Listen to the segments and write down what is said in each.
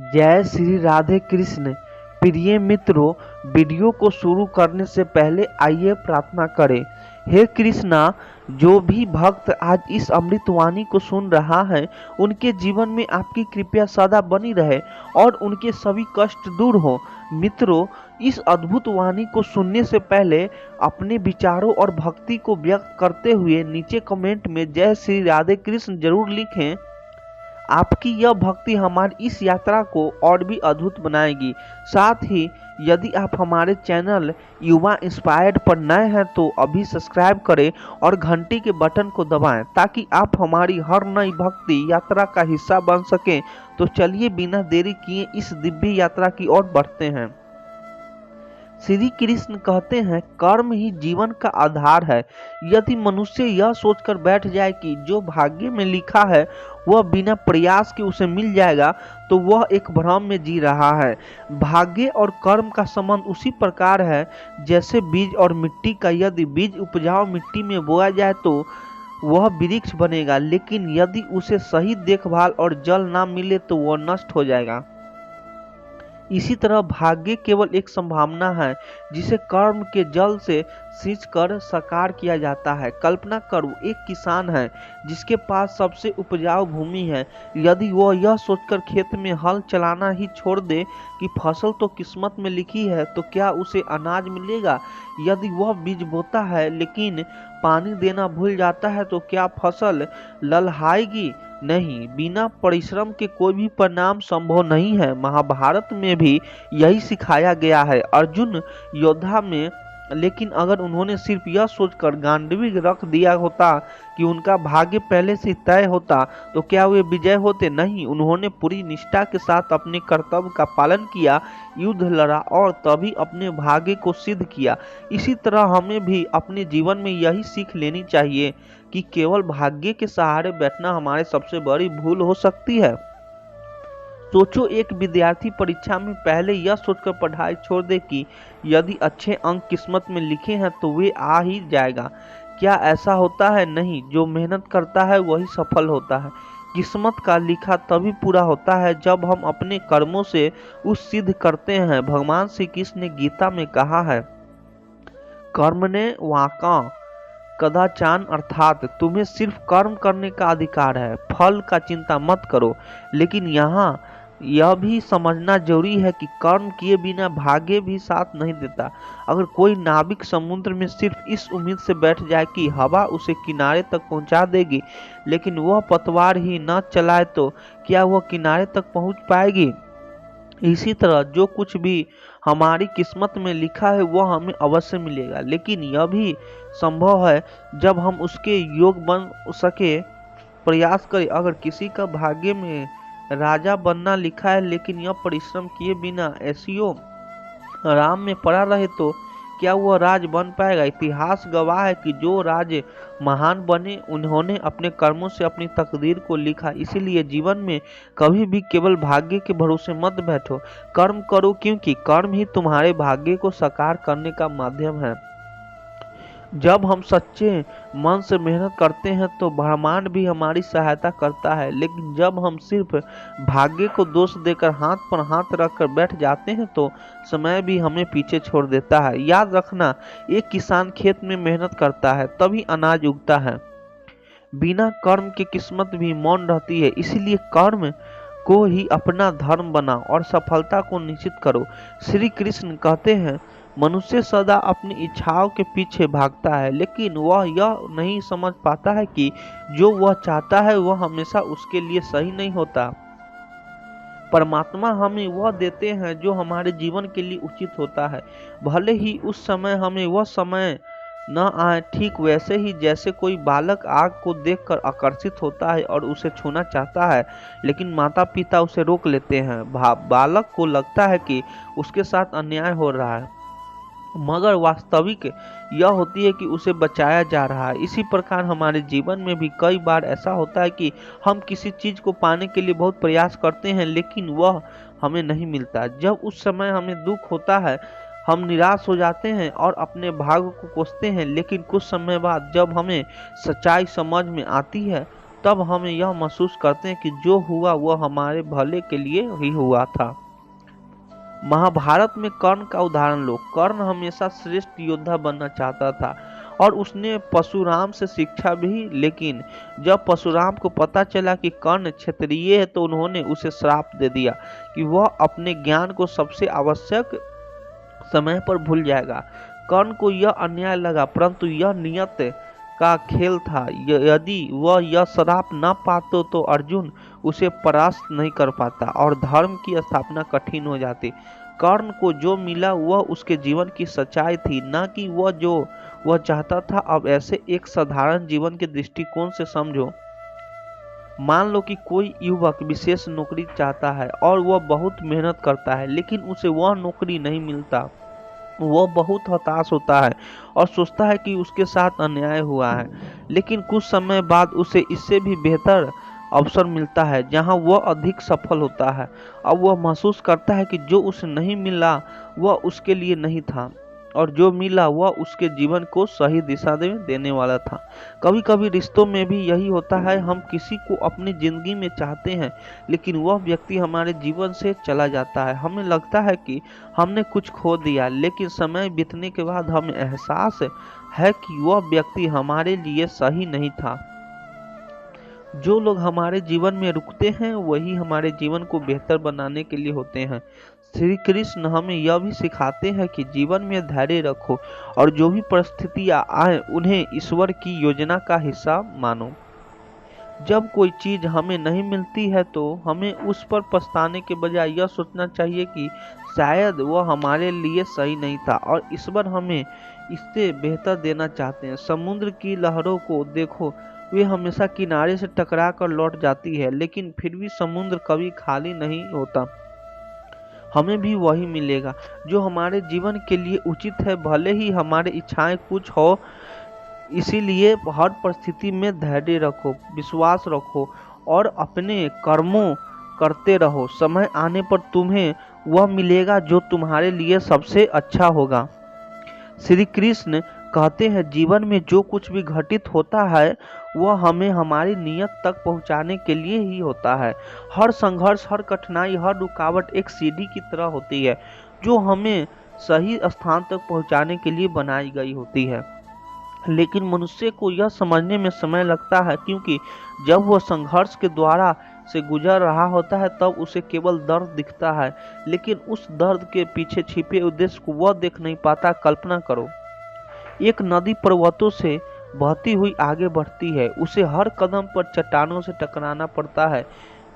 जय श्री राधे कृष्ण। प्रिय मित्रों, वीडियो को शुरू करने से पहले आइए प्रार्थना करें। हे कृष्णा, जो भी भक्त आज इस अमृतवाणी को सुन रहा है, उनके जीवन में आपकी कृपा सदा बनी रहे और उनके सभी कष्ट दूर हो। मित्रों, इस अद्भुत वाणी को सुनने से पहले अपने विचारों और भक्ति को व्यक्त करते हुए नीचे कमेंट में जय श्री राधे कृष्ण जरूर लिखें। आपकी यह भक्ति हमारी इस यात्रा को और भी अद्भुत बनाएगी। साथ ही यदि आप हमारे चैनल युवा इंस्पायर्ड पर नए हैं तो अभी सब्सक्राइब करें और घंटी के बटन को दबाएं ताकि आप हमारी हर नई भक्ति यात्रा का हिस्सा बन सकें। तो चलिए बिना देरी किए इस दिव्य यात्रा की ओर बढ़ते हैं। श्री कृष्ण कहते हैं, कर्म ही जीवन का आधार है। यदि मनुष्य यह सोचकर बैठ जाए कि जो भाग्य में लिखा है वह बिना प्रयास के उसे मिल जाएगा, तो वह एक भ्रम में जी रहा है। भाग्य और कर्म का संबंध उसी प्रकार है जैसे बीज और मिट्टी का। यदि बीज उपजाऊ मिट्टी में बोया जाए तो वह वृक्ष बनेगा, लेकिन यदि उसे सही देखभाल और जल ना मिले तो वह नष्ट हो जाएगा। इसी तरह भाग्य केवल एक संभावना है जिसे कर्म के जल से सींच कर साकार किया जाता है। कल्पना करो, एक किसान है जिसके पास सबसे उपजाऊ भूमि है। यदि वह यह सोचकर खेत में हल चलाना ही छोड़ दे कि फसल तो किस्मत में लिखी है, तो क्या उसे अनाज मिलेगा? यदि वह बीज बोता है लेकिन पानी देना भूल जाता है, तो क्या फसल ललहाएगी? नहीं, बिना परिश्रम के कोई भी परिणाम संभव नहीं है। महाभारत में भी यही सिखाया गया है। अर्जुन योद्धा में, लेकिन अगर उन्होंने सिर्फ यह सोचकर गांडीव रख दिया होता कि उनका भाग्य पहले से तय होता, तो क्या वे विजय होते? नहीं, उन्होंने पूरी निष्ठा के साथ अपने कर्तव्य का पालन किया, युद्ध लड़ा और तभी अपने भाग्य को सिद्ध किया। इसी तरह हमें भी अपने जीवन में यही सीख लेनी चाहिए कि केवल भाग्य के सहारे बैठना हमारे सबसे बड़ी भूल हो सकती है। सोचो, एक विद्यार्थी परीक्षा में पहले यह सोचकर पढ़ाई छोड़ दे कि यदि अच्छे अंक किस्मत में लिखे हैं तो वे आ ही जाएगा। क्या ऐसा होता है? नहीं, जो मेहनत करता है वही सफल होता है। किस्मत का लिखा तभी पूरा होता है जब हम अपने कर्मों से उस सिद्ध करते हैं। भगवान श्री कृष्ण ने गीता में कहा है, कर्मणे वाका कदाचान, अर्थात तुम्हें सिर्फ कर्म करने का अधिकार है, फल का चिंता मत करो। लेकिन यहाँ यह भी समझना जरूरी है कि कर्म किए बिना भाग्य भी साथ नहीं देता। अगर कोई नाविक समुद्र में सिर्फ इस उम्मीद से बैठ जाए कि हवा उसे किनारे तक पहुंचा देगी, लेकिन वह पतवार ही न चलाए, तो क्या वह किनारे तक पहुंच पाएगी? इसी तरह जो कुछ भी हमारी किस्मत में लिखा है वह हमें अवश्य मिलेगा, लेकिन यह भी संभव है जब हम उसके योग बन सके, प्रयास करें। अगर किसी का भाग्य में राजा बनना लिखा है लेकिन यह परिश्रम किए बिना ऐसियो आराम में पड़ा रहे, तो क्या वह राज बन पाएगा? इतिहास गवाह है कि जो राज महान बने उन्होंने अपने कर्मों से अपनी तकदीर को लिखा। इसीलिए जीवन में कभी भी केवल भाग्य के भरोसे मत बैठो, कर्म करो, क्योंकि कर्म ही तुम्हारे भाग्य को साकार करने का माध्यम है। जब हम सच्चे मन से मेहनत करते हैं तो ब्रह्मांड भी हमारी सहायता करता है, लेकिन जब हम सिर्फ भाग्य को दोष देकर हाथ पर हाथ रखकर बैठ जाते हैं तो समय भी हमें पीछे छोड़ देता है। याद रखना, एक किसान खेत में मेहनत करता है तभी अनाज उगता है। बिना कर्म की किस्मत भी मौन रहती है। इसलिए कर्म को ही अपना धर्म बनाओ और सफलता को निश्चित करो। श्री कृष्ण कहते हैं, मनुष्य सदा अपनी इच्छाओं के पीछे भागता है, लेकिन वह यह नहीं समझ पाता है कि जो वह चाहता है वह हमेशा उसके लिए सही नहीं होता। परमात्मा हमें वह देते हैं जो हमारे जीवन के लिए उचित होता है, भले ही उस समय हमें वह समय न आए। ठीक वैसे ही जैसे कोई बालक आग को देखकर आकर्षित होता है और उसे छूना चाहता है, लेकिन माता पिता उसे रोक लेते हैं। बालक को लगता है कि उसके साथ अन्याय हो रहा है, मगर वास्तविक यह होती है कि उसे बचाया जा रहा है। इसी प्रकार हमारे जीवन में भी कई बार ऐसा होता है कि हम किसी चीज को पाने के लिए बहुत प्रयास करते हैं, लेकिन वह हमें नहीं मिलता। जब उस समय हमें दुख होता है, हम निराश हो जाते हैं और अपने भाग्य को कोसते हैं, लेकिन कुछ समय बाद जब हमें सच्चाई समझ में आती है तब हम यह महसूस करते हैं कि जो हुआ वह हमारे भले के लिए ही हुआ था। महाभारत में कर्ण का उदाहरण लो। कर्ण हमेशा श्रेष्ठ योद्धा बनना चाहता था और उसने परशुराम से शिक्षा भी, लेकिन जब परशुराम को पता चला कि कर्ण क्षत्रिय है तो उन्होंने उसे श्राप दे दिया कि वह अपने ज्ञान को सबसे आवश्यक समय पर भूल जाएगा। कर्ण को यह अन्याय लगा, परंतु यह नियत का खेल था। यदि वह यह श्राप न पाते तो अर्जुन उसे परास्त नहीं कर पाता और धर्म की स्थापना कठिन हो जाती। कर्ण को जो मिला वह उसके जीवन की सच्चाई थी, न कि वह जो वह चाहता था। अब ऐसे एक साधारण जीवन के दृष्टिकोण से समझो। मान लो कि कोई युवक विशेष नौकरी चाहता है और वह बहुत मेहनत करता है, लेकिन उसे वह नौकरी नहीं मिलता। वह बहुत हताश होता है और सोचता है कि उसके साथ अन्याय हुआ है। लेकिन कुछ समय बाद उसे इससे भी बेहतर अवसर मिलता है जहां वह अधिक सफल होता है। अब वह महसूस करता है कि जो उसे नहीं मिला वह उसके लिए नहीं था और जो मिला वह उसके जीवन को सही दिशा देने वाला था। कभी कभी रिश्तों में भी यही होता है। हम किसी को अपनी जिंदगी में चाहते हैं, लेकिन वह व्यक्ति हमारे जीवन से चला जाता है। हमें लगता है कि हमने कुछ खो दिया, लेकिन समय बीतने के बाद हमें एहसास है कि वह व्यक्ति हमारे लिए सही नहीं था। जो लोग हमारे जीवन में रुकते हैं वही हमारे जीवन को बेहतर बनाने के लिए होते हैं। श्री कृष्ण हमें यह भी सिखाते हैं कि जीवन में धैर्य रखो और जो भी परिस्थितियां आए उन्हें ईश्वर की योजना का हिस्सा मानो। जब कोई चीज हमें नहीं मिलती है तो हमें उस पर पछताने के बजाय यह सोचना चाहिए कि शायद वह हमारे लिए सही नहीं था और ईश्वर हमें इससे बेहतर देना चाहते हैं। समुद्र की लहरों को देखो, वे हमेशा किनारे से टकरा कर लौट जाती है, लेकिन फिर भी समुद्र कभी खाली नहीं होता। हमें भी वही मिलेगा जो हमारे जीवन के लिए उचित है, भले ही हमारी इच्छाएं कुछ हो। इसीलिए हर परिस्थिति में धैर्य रखो, विश्वास रखो और अपने कर्मों करते रहो। समय आने पर तुम्हें वह मिलेगा जो तुम्हारे लिए सबसे अच्छा होगा। श्री कृष्ण कहते हैं जीवन में जो कुछ भी घटित होता है वह हमें हमारी नियत तक पहुंचाने के लिए ही होता है। हर संघर्ष, हर कठिनाई, हर रुकावट एक सीढ़ी की तरह होती है जो हमें सही स्थान तक पहुंचाने के लिए बनाई गई होती है। लेकिन मनुष्य को यह समझने में समय लगता है, क्योंकि जब वह संघर्ष के द्वारा से गुजर रहा होता है तब उसे केवल दर्द दिखता है, लेकिन उस दर्द के पीछे छिपे उद्देश्य को वह देख नहीं पाता। कल्पना करो, एक नदी पर्वतों से बहती हुई आगे बढ़ती है। उसे हर कदम पर चट्टानों से टकराना पड़ता है,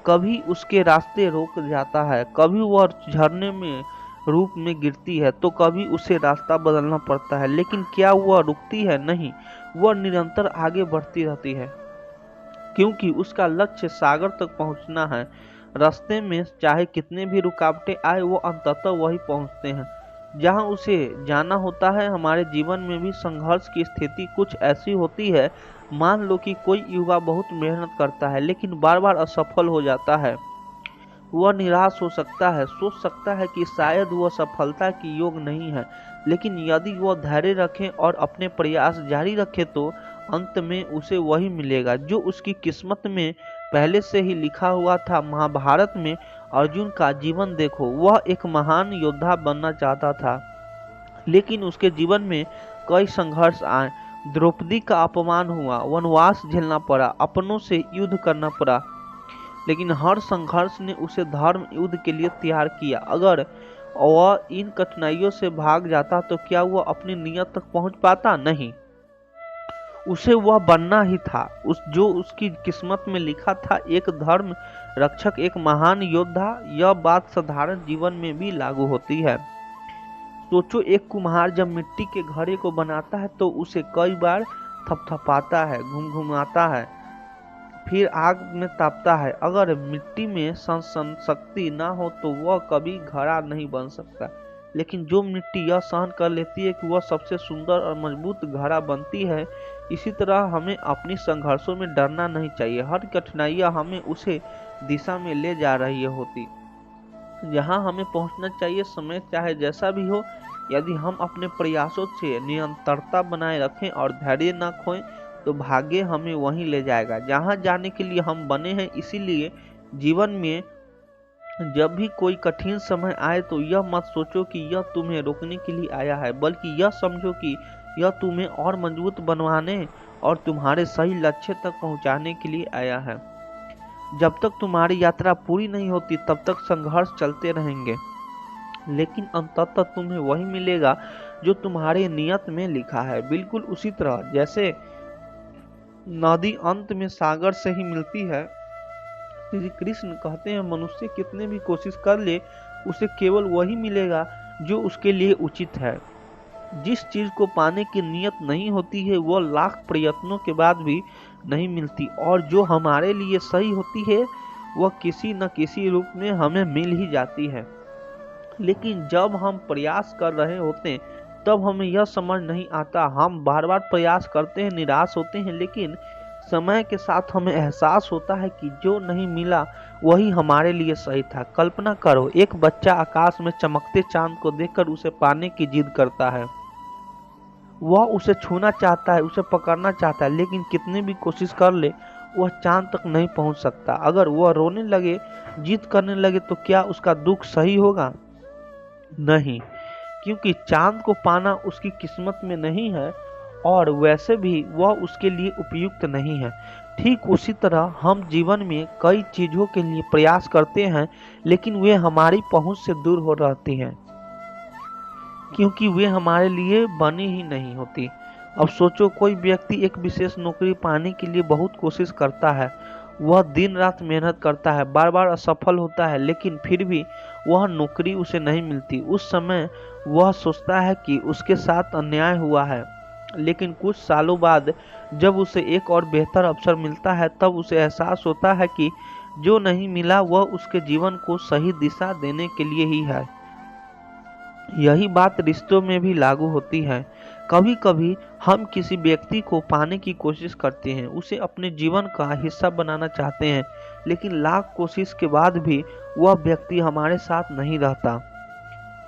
कभी उसके रास्ते रोक जाता है, कभी वह झरने में रूप में गिरती है तो कभी उसे रास्ता बदलना पड़ता है। लेकिन क्या वह रुकती है? नहीं, वह निरंतर आगे बढ़ती रहती है, क्योंकि उसका लक्ष्य सागर तक पहुंचना है। रास्ते में चाहे कितने भी रुकावटें आए वो अंततः वही पहुंचते हैं जहां उसे जाना होता है। हमारे जीवन में भी संघर्ष की स्थिति कुछ ऐसी होती है। मान लो कि कोई युवा बहुत मेहनत करता है लेकिन बार बार असफल हो जाता है। वह निराश हो सकता है, सोच सकता है कि शायद वह सफलता की योग नहीं है। लेकिन यदि वह धैर्य रखे और अपने प्रयास जारी रखे तो अंत में उसे वही मिलेगा जो उसकी किस्मत में पहले से ही लिखा हुआ था। महाभारत में अर्जुन का जीवन देखो, वह एक महान योद्धा बनना चाहता था, लेकिन उसके जीवन में कई संघर्ष आए। द्रौपदी का अपमान हुआ, वनवास झेलना पड़ा, अपनों से युद्ध करना पड़ा, लेकिन हर संघर्ष ने उसे धर्म युद्ध के लिए तैयार किया। अगर वह इन कठिनाइयों से भाग जाता तो क्या वह अपनी नियत तक पहुंच पाता? नहीं, उसे वह बनना ही था जो उसकी किस्मत में लिखा था, एक धर्म रक्षक, एक महान योद्धा। यह बात साधारण जीवन में भी लागू होती है। सोचो, एक कुम्हार जब मिट्टी के घड़े को बनाता है तो उसे कई बार थपथपाता है, घुमघुमाता है, फिर आग में तापता है। अगर मिट्टी में सहन शक्ति ना हो तो वह कभी घड़ा नहीं बन सकता। लेकिन जो मिट्टी यह सहन कर लेती है कि वह सबसे सुंदर और मजबूत घड़ा बनती है। इसी तरह हमें अपनी संघर्षों में डरना नहीं चाहिए। हर कठिनाइयां हमें उसे दिशा में ले जा रही होती जहां हमें पहुंचना चाहिए। समय चाहे जैसा भी हो, यदि हम अपने प्रयासों से निरंतरता बनाए रखें और धैर्य न खोएं तो भाग्य हमें वहीं ले जाएगा जहाँ जाने के लिए हम बने हैं। इसीलिए जीवन में जब भी कोई कठिन समय आए तो यह मत सोचो कि यह तुम्हें रोकने के लिए आया है, बल्कि यह समझो कि यह तुम्हें और मजबूत बनवाने और तुम्हारे सही लक्ष्य तक पहुंचाने के लिए आया है। जब तक तुम्हारी यात्रा पूरी नहीं होती तब तक संघर्ष चलते रहेंगे, लेकिन अंततः तुम्हें वही मिलेगा जो तुम्हारे नियत में लिखा है। बिल्कुल उसी तरह जैसे नदी अंत में सागर से ही मिलती है, श्री कृष्ण कहते हैं मनुष्य कितने भी कोशिश कर ले उसे केवल वही मिलेगा जो उसके लिए उचित है। जिस चीज को पाने की नियत नहीं होती है वह लाख प्रयत्नों के बाद भी नहीं मिलती, और जो हमारे लिए सही होती है वह किसी न किसी रूप में हमें मिल ही जाती है। लेकिन जब हम प्रयास कर रहे होते हैं तब हमें यह समझ नहीं आता। हम बार बार प्रयास करते हैं, निराश होते हैं, लेकिन समय के साथ हमें एहसास होता है कि जो नहीं मिला वही हमारे लिए सही था। कल्पना करो, एक बच्चा आकाश में चमकते चांद को देखकर उसे पाने की जिद करता है। वह उसे छूना चाहता है, उसे पकड़ना चाहता है, लेकिन कितनी भी कोशिश कर ले वह चांद तक नहीं पहुंच सकता। अगर वह रोने लगे, जिद करने लगे, तो क्या उसका दुख सही होगा? नहीं, क्योंकि चांद को पाना उसकी किस्मत में नहीं है और वैसे भी वह उसके लिए उपयुक्त नहीं है। ठीक उसी तरह हम जीवन में कई चीजों के लिए प्रयास करते हैं, लेकिन वे हमारी पहुंच से दूर हो रहती हैं क्योंकि वे हमारे लिए बनी ही नहीं होती। अब सोचो, कोई व्यक्ति एक विशेष नौकरी पाने के लिए बहुत कोशिश करता है, वह दिन रात मेहनत करता है, बार बार असफल होता है, लेकिन फिर भी वह नौकरी उसे नहीं मिलती। उस समय वह सोचता है कि उसके साथ अन्याय हुआ है, लेकिन कुछ सालों बाद जब उसे एक और बेहतर अवसर मिलता है तब उसे एहसास होता है कि जो नहीं मिला वह उसके जीवन को सही दिशा देने के लिए ही है। यही बात रिश्तों में भी लागू होती है। कभी कभी हम किसी व्यक्ति को पाने की कोशिश करते हैं, उसे अपने जीवन का हिस्सा बनाना चाहते हैं, लेकिन लाख कोशिश के बाद भी वह व्यक्ति हमारे साथ नहीं रहता।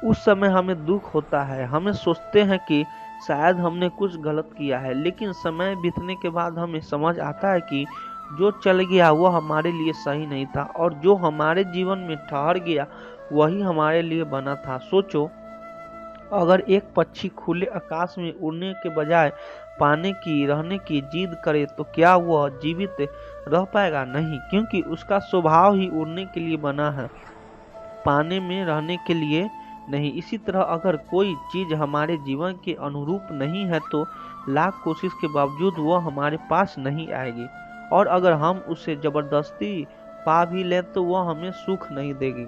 उस समय हमें दुख होता है, हमें सोचते हैं कि शायद हमने कुछ गलत किया है, लेकिन समय बीतने के बाद हमें समझ आता है कि जो चल गया वह हमारे लिए सही नहीं था और जो हमारे जीवन में ठहर गया वही हमारे लिए बना था। सोचो, अगर एक पक्षी खुले आकाश में उड़ने के बजाय पाने की रहने की जिद करे तो क्या वह जीवित रह पाएगा? नहीं, क्योंकि उसका स्वभाव ही उड़ने के लिए बना है, पाने में रहने के लिए नहीं। इसी तरह अगर कोई चीज हमारे जीवन के अनुरूप नहीं है तो लाख कोशिश के बावजूद वह हमारे पास नहीं आएगी, और अगर हम उसे जबरदस्ती पा भी लें तो वह हमें सुख नहीं देगी,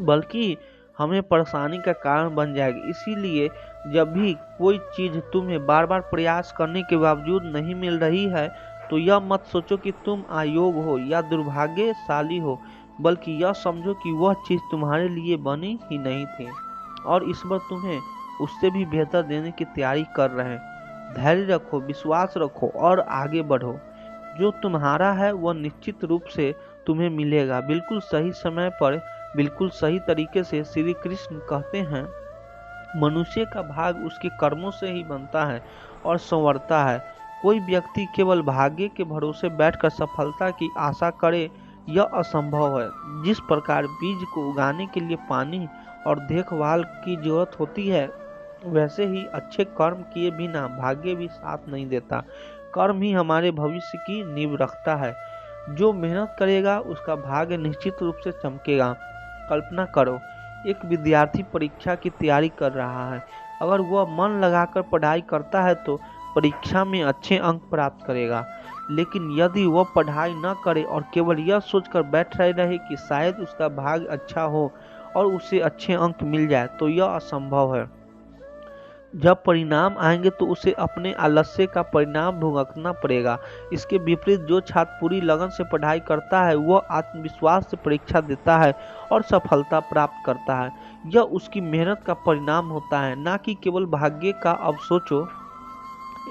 बल्कि हमें परेशानी का कारण बन जाएगी। इसीलिए जब भी कोई चीज तुम्हें बार बार प्रयास करने के बावजूद नहीं मिल रही है तो यह मत सोचो कि तुम अयोग्य हो या दुर्भाग्यशाली हो, बल्कि यह समझो कि वह चीज तुम्हारे लिए बनी ही नहीं थी और ईश्वर तुम्हें उससे भी बेहतर देने की तैयारी कर रहे हैं। धैर्य रखो, विश्वास रखो और आगे बढ़ो। जो तुम्हारा है वह निश्चित रूप से तुम्हें मिलेगा, बिल्कुल सही समय पर, बिल्कुल सही तरीके से। श्री कृष्ण कहते हैं, मनुष्य का भाग उसके कर्मों से ही बनता है और संवरता है। कोई व्यक्ति केवल भाग्य के भरोसे बैठकर सफलता की आशा करे, यह असंभव है। जिस प्रकार बीज को उगाने के लिए पानी और देखभाल की जरूरत होती है, वैसे ही अच्छे कर्म किए बिना भाग्य भी साथ नहीं देता। कर्म ही हमारे भविष्य की नींव रखता है। जो मेहनत करेगा उसका भाग्य निश्चित रूप से चमकेगा। कल्पना करो, एक विद्यार्थी परीक्षा की तैयारी कर रहा है। अगर वह मन लगाकर पढ़ाई करता है तो परीक्षा में अच्छे अंक प्राप्त करेगा, लेकिन यदि वह पढ़ाई न करे और केवल यह सोचकर बैठ रहे कि शायद उसका भाग्य अच्छा हो और उसे अच्छे अंक मिल जाए, तो यह असंभव है। जब परिणाम आएंगे तो उसे अपने आलस्य का परिणाम भुगतना पड़ेगा। इसके विपरीत जो छात्र पूरी लगन से पढ़ाई करता है वह आत्मविश्वास से परीक्षा देता है और सफलता प्राप्त करता है। यह उसकी मेहनत का परिणाम होता है, ना कि केवल भाग्य का। अब सोचो,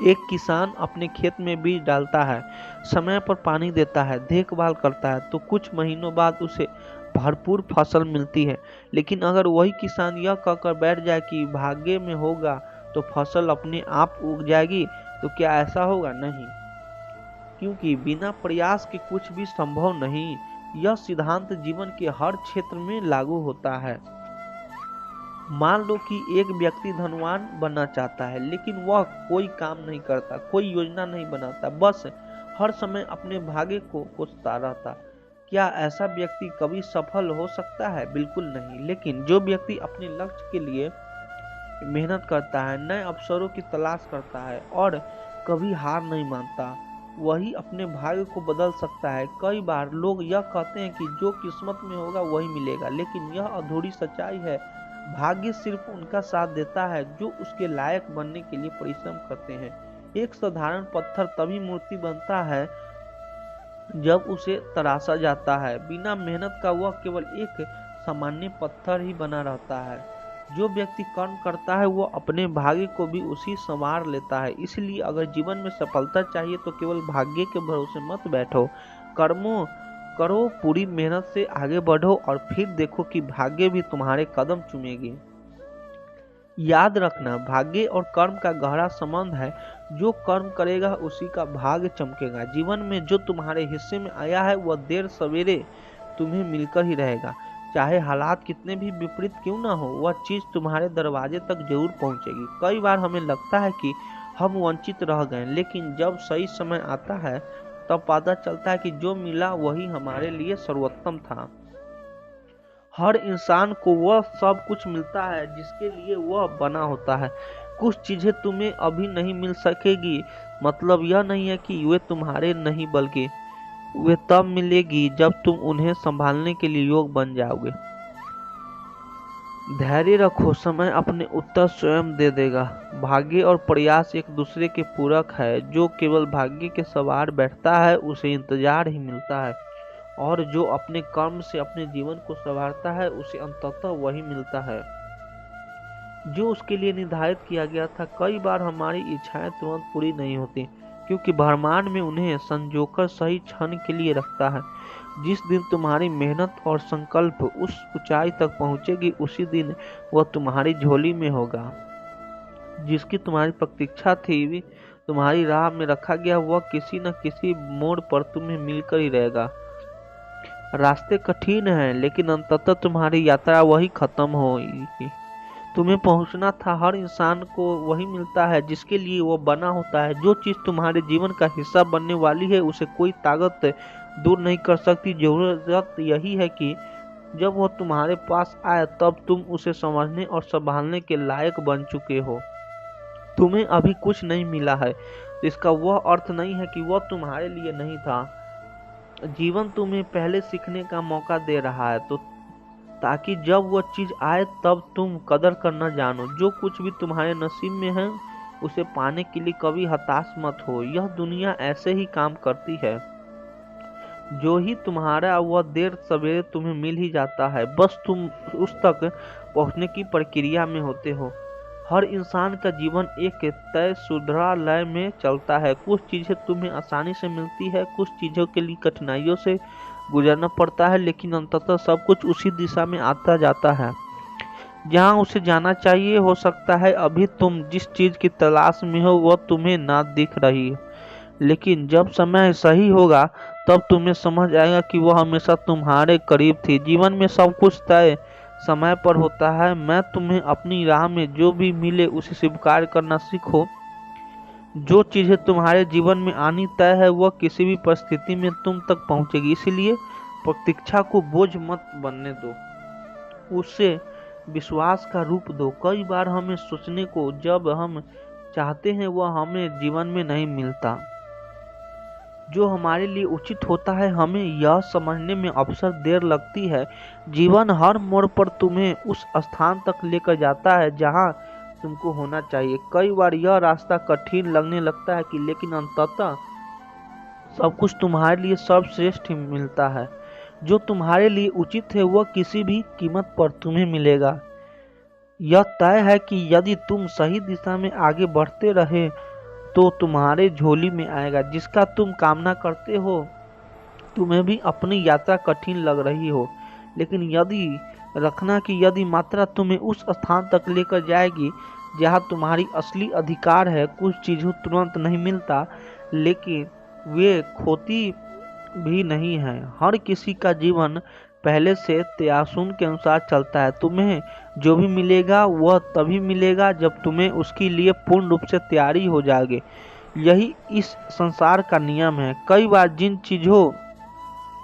एक किसान अपने खेत में बीज डालता है, समय पर पानी देता है, देखभाल करता है, तो कुछ महीनों बाद उसे भरपूर फसल मिलती है। लेकिन अगर वही किसान यह कहकर बैठ जाए कि भाग्य में होगा तो फसल अपने आप उग जाएगी, तो क्या ऐसा होगा? नहीं, क्योंकि बिना प्रयास के कुछ भी संभव नहीं। यह सिद्धांत जीवन के हर क्षेत्र में लागू होता है। मान लो कि एक व्यक्ति धनवान बनना चाहता है, लेकिन वह कोई काम नहीं करता, कोई योजना नहीं बनाता, बस हर समय अपने भाग्य को कोसता रहता। क्या ऐसा व्यक्ति कभी सफल हो सकता है? बिल्कुल नहीं। लेकिन जो व्यक्ति अपने लक्ष्य के लिए मेहनत करता है, नए अवसरों की तलाश करता है और कभी हार नहीं मानता, वही अपने भाग्य को बदल सकता है। कई बार लोग यह कहते हैं कि जो किस्मत में होगा वही मिलेगा, लेकिन यह अधूरी सच्चाई है। भाग्य सिर्फ उनका साथ देता है जो उसके लायक बनने के लिए परिश्रम करते हैं। एक साधारण पत्थर तभी मूर्ति बनता है जब उसे तराशा जाता है। बिना मेहनत का वह केवल एक सामान्य पत्थर ही बना रहता है। जो व्यक्ति कर्म करता है वो अपने भाग्य को भी उसी संवार लेता है। इसलिए अगर जीवन में सफलता चाहिए तो केवल भाग्य के भरोसे मत बैठो, कर्मों करो, पूरी मेहनत से आगे बढ़ो और फिर देखो कि भाग्य भी तुम्हारे कदम चूमेगी। याद रखना, भाग्य और कर्म का गहरा संबंध है। जो कर्म करेगा उसी का भाग्य चमकेगा। जीवन में जो तुम्हारे हिस्से में आया है वह देर सवेरे तुम्हें मिलकर ही रहेगा। चाहे हालात कितने भी विपरीत क्यों ना हो, वह चीज तुम्हारे दरवाजे तक जरूर पहुंचेगी। कई बार हमें लगता है कि हम वंचित रह गए, लेकिन जब सही समय आता है तब पता चलता है कि जो मिला वही हमारे लिए सर्वोत्तम था। हर इंसान को वह सब कुछ मिलता है जिसके लिए वह बना होता है। कुछ चीजें तुम्हें अभी नहीं मिल सकेगी, मतलब यह नहीं है कि वे तुम्हारे नहीं, बल्कि वे तब मिलेगी जब तुम उन्हें संभालने के लिए योग्य बन जाओगे। धैर्य रखो, समय अपने उत्तर स्वयं दे देगा। भाग्य और प्रयास एक दूसरे के पूरक है। जो केवल भाग्य के सवार बैठता है उसे इंतजार ही मिलता है, और जो अपने कर्म से अपने जीवन को संवारता है उसे अंततः वही मिलता है जो उसके लिए निर्धारित किया गया था। कई बार हमारी इच्छाएं तुरंत पूरी नहीं होती, क्योंकि ब्रह्मांड में उन्हें संजोकर सही क्षण के लिए रखता है। जिस दिन तुम्हारी मेहनत और संकल्प उस ऊंचाई तक पहुंचेगी, उसी दिन वह तुम्हारी झोली में होगा। जिसकी तुम्हारी प्रतीक्षा थी, तुम्हारी राह में रखा गया, वह किसी न किसी मोड़ पर तुम्हें मिलकर ही रहेगा। रास्ते कठिन हैं, लेकिन अंततः तुम्हारी यात्रा वही खत्म होगी। तुम्हें पहुंचना था। हर इंसान को वही मिलता है जिसके लिए वो बना होता है। जो चीज तुम्हारे जीवन का हिस्सा बनने वाली है उसे कोई ताकत दूर नहीं कर सकती। जरूरत यही है कि जब वो तुम्हारे पास आए तब तुम उसे समझने और संभालने के लायक बन चुके हो। तुम्हें अभी कुछ नहीं मिला है, इसका वह अर्थ नहीं है कि वह तुम्हारे लिए नहीं था। जीवन तुम्हें पहले सीखने का मौका दे रहा है, तो ताकि जब वह चीज आए तब तुम कदर करना जानो। जो कुछ भी तुम्हारे नसीब में है उसे पाने के लिए कभी हताश मत हो। यह दुनिया ऐसे ही काम करती है। जो ही तुम्हारा वह देर सवेरे तुम्हें मिल ही जाता है, बस तुम उस तक पहुंचने की प्रक्रिया में होते हो। हर इंसान का जीवन एक तय सुधरा लय में चलता है। कुछ चीजें तुम्हें आसानी से मिलती है, कुछ चीजों के लिए कठिनाइयों से गुजरना पड़ता है, लेकिन अंततः सब कुछ उसी दिशा में आता जाता है जहां उसे जाना चाहिए। हो सकता है अभी तुम जिस चीज की तलाश में हो वह तुम्हें ना दिख रही, लेकिन जब समय सही होगा तब तुम्हें समझ आएगा कि वह हमेशा तुम्हारे करीब थी। जीवन में सब कुछ तय समय पर होता है। मैं तुम्हें अपनी राह में जो भी मिले उसे स्वीकार करना सीखो। जो चीजें तुम्हारे जीवन में आनी तय है वह किसी भी परिस्थिति में तुम तक पहुंचेगी। इसलिए प्रतीक्षा को बोझ मत बनने दो, उससे विश्वास का रूप दो। कई बार हमें सोचने को जब हम चाहते हैं वह हमें जीवन में नहीं मिलता। जो हमारे लिए उचित होता है हमें यह समझने में अक्सर देर लगती है। जीवन हर मोड़ पर तुम्हें उस स्थान तक लेकर जाता है जहां तुमको होना चाहिए। कई बार यह रास्ता कठिन लगने लगता है लेकिन अंततः सब कुछ तुम्हारे लिए सर्वश्रेष्ठ मिलता है। जो तुम्हारे लिए उचित है वह किसी भी कीमत पर तुम्हें मिलेगा। यह तय है कि यदि तुम सही दिशा में आगे बढ़ते रहे तो तुम्हारे झोली में आएगा जिसका तुम कामना करते हो। तुम्हें भी अपनी यात्रा कठिन लग रही हो, लेकिन यदि रखना कि यदि मात्रा तुम्हें उस स्थान तक लेकर जाएगी जहाँ तुम्हारी असली अधिकार है। कुछ चीज़ों तुरंत नहीं मिलता, लेकिन वे खोती भी नहीं है। हर किसी का जीवन पहले से तयशुन के अनुसार चलता है। तुम्हें जो भी मिलेगा वह तभी मिलेगा जब तुम्हें उसके लिए पूर्ण रूप से तैयारी हो जाओगे। यही इस संसार का नियम है। कई बार जिन चीज़ों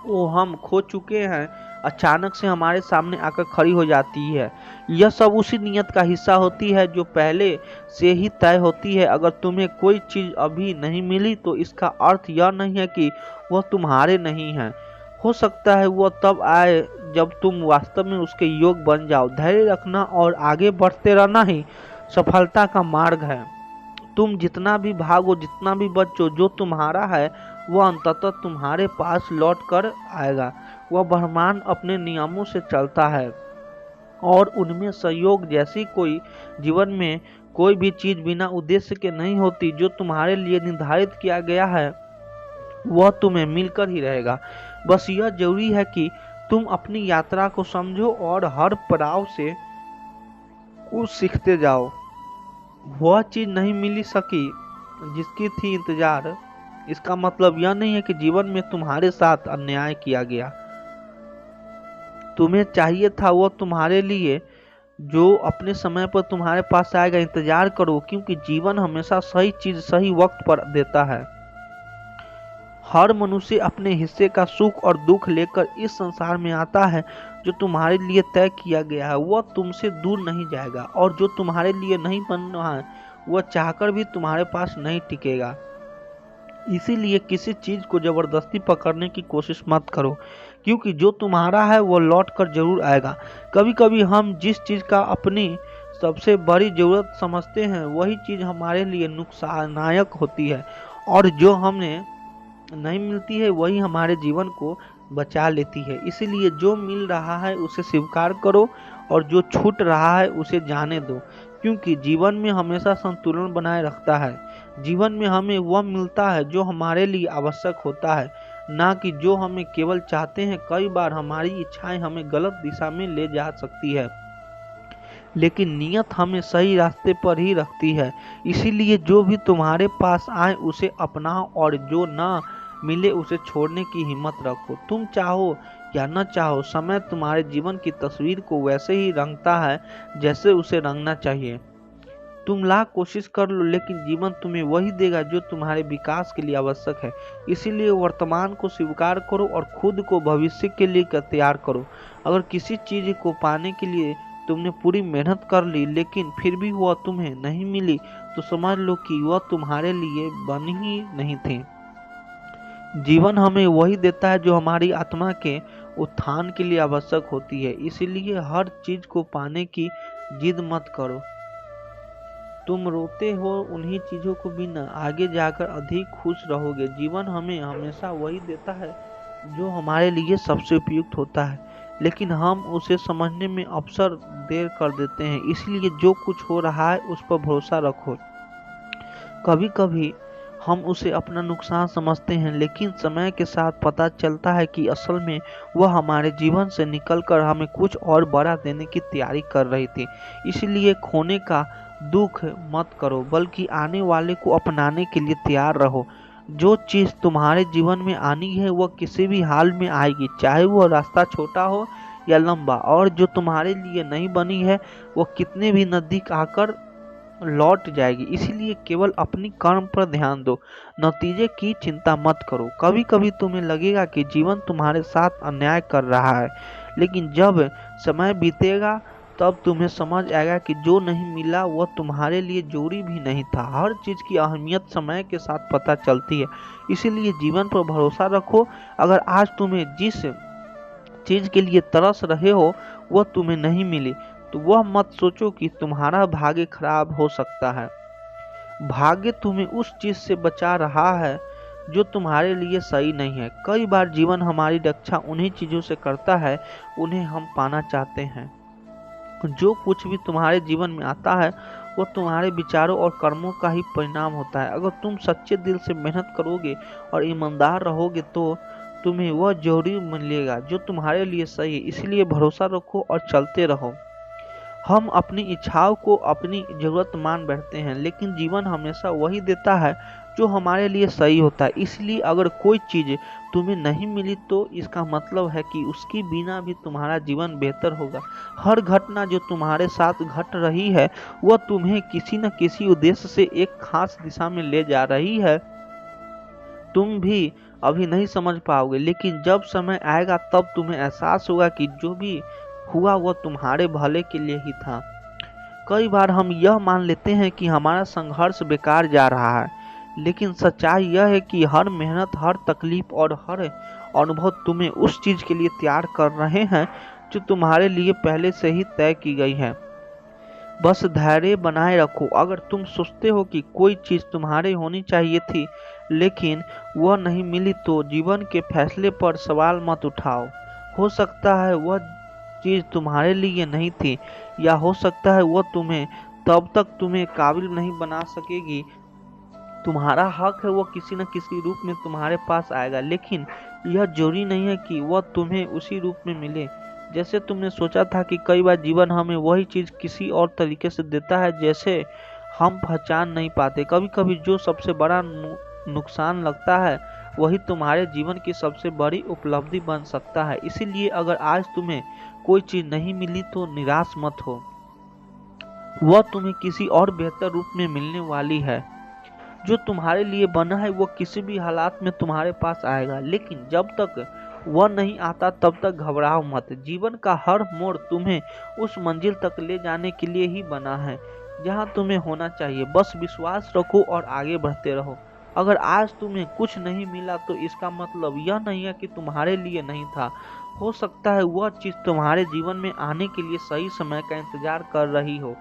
वो हम खो चुके हैं अचानक से हमारे सामने आकर खड़ी हो जाती है। यह सब उसी नियत का हिस्सा होती है जो पहले से ही तय होती है। अगर तुम्हें कोई चीज़ अभी नहीं मिली तो इसका अर्थ यह नहीं है कि वह तुम्हारे नहीं है। हो सकता है वह तब आए जब तुम वास्तव में उसके योग बन जाओ। धैर्य रखना और आगे बढ़ते रहना ही सफलता का मार्ग है। तुम जितना भी भागो, जितना भी बचो, जो तुम्हारा है वह अंततः तुम्हारे पास लौट कर आएगा। वह ब्रह्मांड अपने नियमों से चलता है और उनमें सहयोग जैसी कोई जीवन में कोई भी चीज बिना उद्देश्य के नहीं होती। जो तुम्हारे लिए निर्धारित किया गया है वह तुम्हें मिलकर ही रहेगा। बस यह जरूरी है कि तुम अपनी यात्रा को समझो और हर पड़ाव से कुछ सीखते जाओ। वह चीज नहीं मिली सकी जिसकी थी इंतजार, इसका मतलब यह नहीं है कि जीवन में तुम्हारे साथ अन्याय किया गया। तुम्हें चाहिए था वह तुम्हारे लिए जो अपने समय पर तुम्हारे पास आएगा। इंतजार करो, क्योंकि जीवन हमेशा सही चीज सही वक्त पर देता है। हर मनुष्य अपने हिस्से का सुख और दुख लेकर इस संसार में आता है। जो तुम्हारे लिए तय किया गया है वह तुमसे दूर नहीं जाएगा, और जो तुम्हारे लिए नहीं बन रहा है वह चाहकर भी तुम्हारे पास नहीं टिकेगा। इसीलिए किसी चीज को जबरदस्ती पकड़ने की कोशिश मत करो, क्योंकि जो तुम्हारा है वो लौट कर जरूर आएगा। कभी कभी हम जिस चीज का अपनी सबसे बड़ी जरूरत समझते हैं वही चीज हमारे लिए नुकसानदायक होती है, और जो हमें नहीं मिलती है वही हमारे जीवन को बचा लेती है। इसीलिए जो मिल रहा है उसे स्वीकार करो और जो छूट रहा है उसे जाने दो, क्योंकि जीवन में हमेशा संतुलन बनाए रखता है। जीवन में हमें वह मिलता है जो हमारे लिए आवश्यक होता है, ना कि जो हमें केवल चाहते हैं। कई बार हमारी इच्छाएं हमें गलत दिशा में ले जा सकती है, लेकिन नियत हमें सही रास्ते पर ही रखती है। इसीलिए जो भी तुम्हारे पास आए उसे अपनाओ, और जो ना मिले उसे छोड़ने की हिम्मत रखो। तुम चाहो या न चाहो, समय तुम्हारे जीवन की तस्वीर को वैसे ही रंगता है जैसे उसे रंगना चाहिए। तुम लाख कोशिश कर लो, लेकिन जीवन तुम्हें वही देगा जो तुम्हारे विकास के लिए आवश्यक है। इसीलिए वर्तमान को स्वीकार करो और खुद को भविष्य के लिए तैयार करो। अगर किसी चीज को पाने के लिए तुमने पूरी मेहनत कर ली लेकिन फिर भी वह तुम्हें नहीं मिली, तो समझ लो कि वह तुम्हारे लिए बनी ही नहीं थी। जीवन हमें वही देता है जो हमारी आत्मा के उत्थान के लिए आवश्यक होती है। इसीलिए हर चीज को पाने की जिद मत करो। तुम रोते हो उन्हीं चीजों को बिना, आगे जाकर अधिक खुश रहोगे। जीवन हमें हमेशा वही देता है जो हमारे लिए सबसे उपयुक्त होता है, लेकिन हम उसे समझने में अक्सर देर कर देते हैं। इसलिए जो कुछ हो रहा है उस पर भरोसा रखो। कभी कभी हम उसे अपना नुकसान समझते हैं, लेकिन समय के साथ पता चलता है कि असल में वह हमारे जीवन से निकलकर हमें कुछ और बड़ा देने की तैयारी कर रही थी। इसलिए खोने का दुख मत करो, बल्कि आने वाले को अपनाने के लिए तैयार रहो। जो चीज तुम्हारे जीवन में आनी है वह किसी भी हाल में आएगी, चाहे वह रास्ता छोटा हो या लंबा। और जो तुम्हारे लिए नहीं बनी है वह कितने भी नजदीक आकर लौट जाएगी। इसीलिए केवल अपनी कर्म पर ध्यान दो, नतीजे की चिंता मत करो। कभी कभी तुम्हें लगेगा कि जीवन तुम्हारे साथ अन्याय कर रहा है, लेकिन जब समय बीतेगा तब तुम्हें समझ आएगा कि जो नहीं मिला वह तुम्हारे लिए जरूरी भी नहीं था। हर चीज की अहमियत समय के साथ पता चलती है। इसीलिए जीवन पर भरोसा रखो। अगर आज तुम्हें जिस चीज के लिए तरस रहे हो वह तुम्हें नहीं मिली, तो वह मत सोचो कि तुम्हारा भाग्य खराब हो सकता है। भाग्य तुम्हें उस चीज से बचा रहा है जो तुम्हारे लिए सही नहीं है। कई बार जीवन हमारी रक्षा उन्हीं चीजों से करता है उन्हें हम पाना चाहते हैं। जो कुछ भी तुम्हारे जीवन में आता है वह तुम्हारे विचारों और कर्मों का ही परिणाम होता है। अगर तुम सच्चे दिल से मेहनत करोगे और ईमानदार रहोगे तो तुम्हें वह जरूर मिलेगा जो तुम्हारे लिए सही है। इसलिए भरोसा रखो और चलते रहो। हम अपनी इच्छाओं को अपनी जरूरत मान बैठते हैं, लेकिन जीवन हमेशा वही देता है जो हमारे लिए सही होता है। इसलिए अगर कोई चीज़ तुम्हें नहीं मिली तो इसका मतलब है कि उसके बिना भी तुम्हारा जीवन बेहतर होगा। हर घटना जो तुम्हारे साथ घट रही है वह तुम्हें किसी न किसी उद्देश्य से एक खास दिशा में ले जा रही है। तुम भी अभी नहीं समझ पाओगे, लेकिन जब समय आएगा तब तुम्हें एहसास होगा कि जो भी हुआ वह तुम्हारे भले के लिए ही था। कई बार हम यह मान लेते हैं कि हमारा संघर्ष बेकार जा रहा है, लेकिन सच्चाई यह है कि हर मेहनत, हर तकलीफ और हर अनुभव तुम्हें उस चीज के लिए तैयार कर रहे हैं जो तुम्हारे लिए पहले से ही तय की गई है। बस धैर्य बनाए रखो। अगर तुम सोचते हो कि कोई चीज तुम्हारे होनी चाहिए थी लेकिन वह नहीं मिली तो जीवन के फैसले पर सवाल मत उठाओ। हो सकता है वह चीज तुम्हारे लिए नहीं थी, या हो सकता है वह तुम्हें तब तक तुम्हें काबिल नहीं बना सकेगी। तुम्हारा हक है, वह किसी न किसी रूप में तुम्हारे पास आएगा, लेकिन यह जरूरी नहीं है कि वह तुम्हें उसी रूप में मिले जैसे तुमने सोचा था। कि कई बार जीवन हमें वही चीज किसी और तरीके से देता है जैसे हम पहचान नहीं पाते। कभी कभी जो सबसे बड़ा नुकसान लगता है वही तुम्हारे जीवन की सबसे बड़ी उपलब्धि बन सकता है। इसीलिए अगर आज तुम्हें कोई चीज नहीं मिली तो निराश मत हो, वह तुम्हें किसी और बेहतर रूप में मिलने वाली है। जो तुम्हारे लिए बना है वो किसी भी हालात में तुम्हारे पास आएगा, लेकिन जब तक वह नहीं आता तब तक घबराओ मत। जीवन का हर मोड़ तुम्हें उस मंजिल तक ले जाने के लिए ही बना है जहां तुम्हें होना चाहिए। बस विश्वास रखो और आगे बढ़ते रहो। अगर आज तुम्हें कुछ नहीं मिला तो इसका मतलब यह नहीं है कि तुम्हारे लिए नहीं था। हो सकता है वह चीज तुम्हारे जीवन में आने के लिए सही समय का इंतजार कर रही हो।